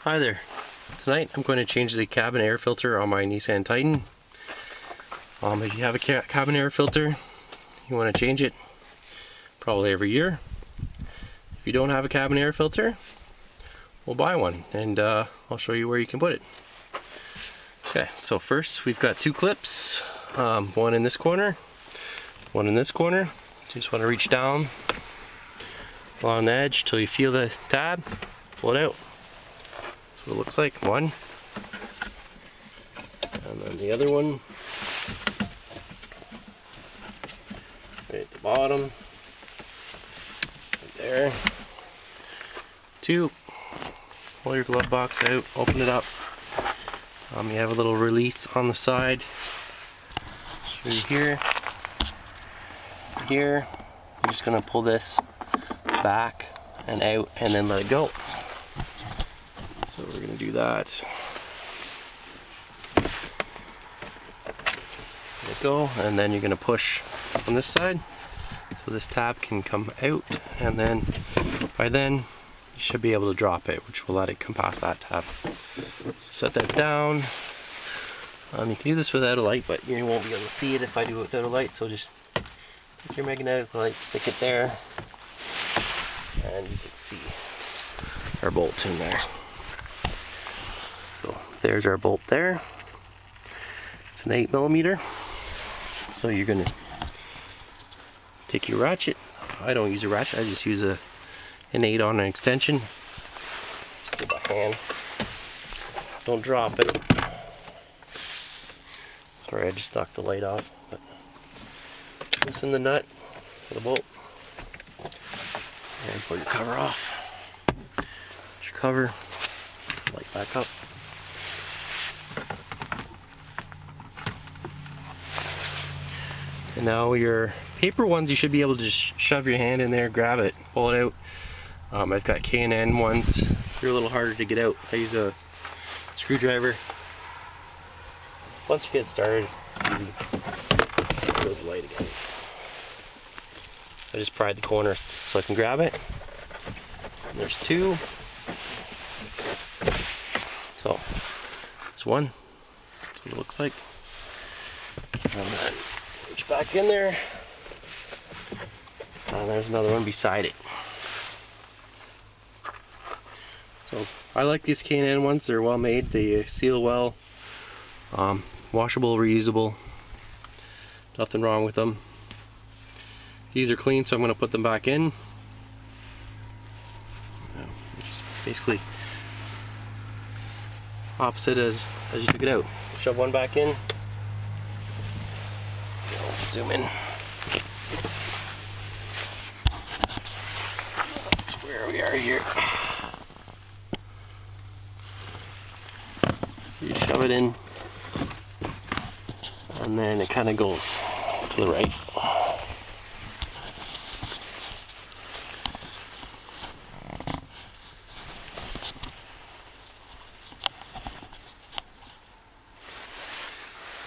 Hi there. Tonight I'm going to change the cabin air filter on my Nissan Titan. If you have a cabin air filter, you want to change it probably every year. If you don't have a cabin air filter, we'll buy one, and I'll show you where you can put it. Okay, so first we've got two clips, one in this corner, one in this corner. Just want to reach down along the edge till you feel the tab, pull it out. That's what it looks like. One, and then the other one right at the bottom, right there. Two, pull your glove box out, open it up. You have a little release on the side. Show you here. Here, I'm just gonna pull this back and out, and then let it go. So we're gonna do that. Let it go, and then you're gonna push on this side, so this tab can come out, and then by then you should be able to drop it, which will let it come past that tab. So set that down. You can do this without a light, but you won't be able to see it if I do it without a light. So just take your magnetic light, stick it there, and you can see our bolt in there. So there's our bolt there. It's an 8mm. So you're gonna take your ratchet. I don't use a ratchet, I just use an 8 on an extension. Just give a hand. Don't drop it. Sorry, I just knocked the light off. But loosen the nut for the bolt. And pull your cover off. Put your cover, light back up. And now your paper ones, you should be able to just shove your hand in there, grab it, pull it out. I've got K&N ones. They're a little harder to get out. I use a screwdriver. Once you get started, it's easy. There goes the light again. I just pried the corner so I can grab it. And there's two. So there's one. That's what it looks like. And then reach back in there. And there's another one beside it. So I like these K&N ones. They're well made. They seal well. Washable, reusable. Nothing wrong with them. These are clean, so I'm going to put them back in. Just basically opposite as you took it out. Shove one back in. Let's zoom in. That's where we are here. So you shove it in, and then it kind of goes to the right.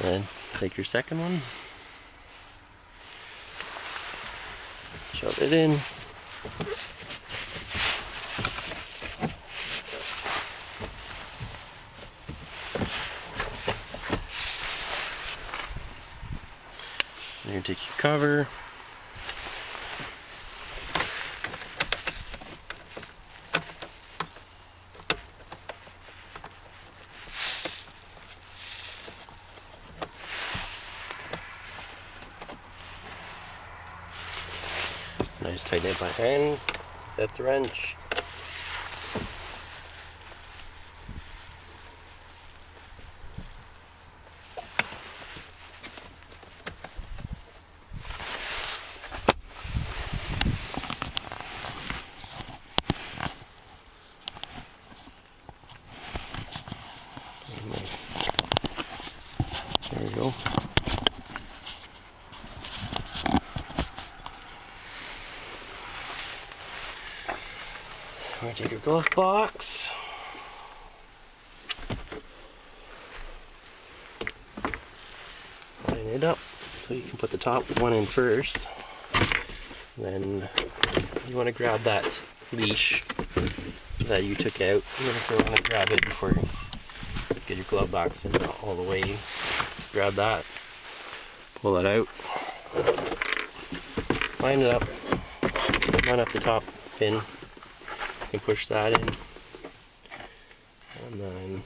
Then take your second one, shove it in, and you take your cover, just tighten it by hand. That's the wrench. There we go. Take your glove box. Line it up so you can put the top one in first. Then you want to grab that leash that you took out. You're going to want to grab it before you get your glove box in all the way. So grab that, pull that out, line it up, line up the top pin. You can push that in, and then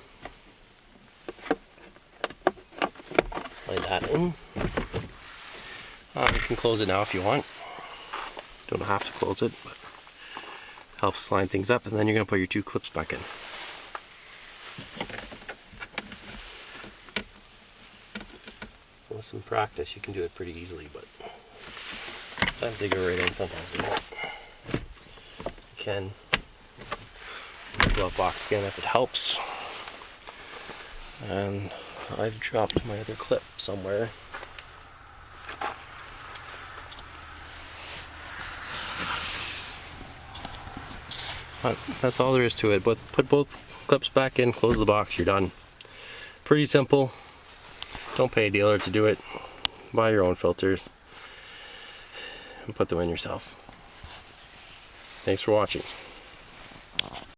slide that in. You can close it now if you want. Don't have to close it, but it helps line things up. And then you're going to put your 2 clips back in. With some practice, you can do it pretty easily, but sometimes they go right in, sometimes they won't. You can glove box again if it helps. And I've dropped my other clip somewhere. But that's all there is to it. But put both clips back in, close the box, you're done. Pretty simple. Don't pay a dealer to do it. Buy your own filters and put them in yourself. Thanks for watching.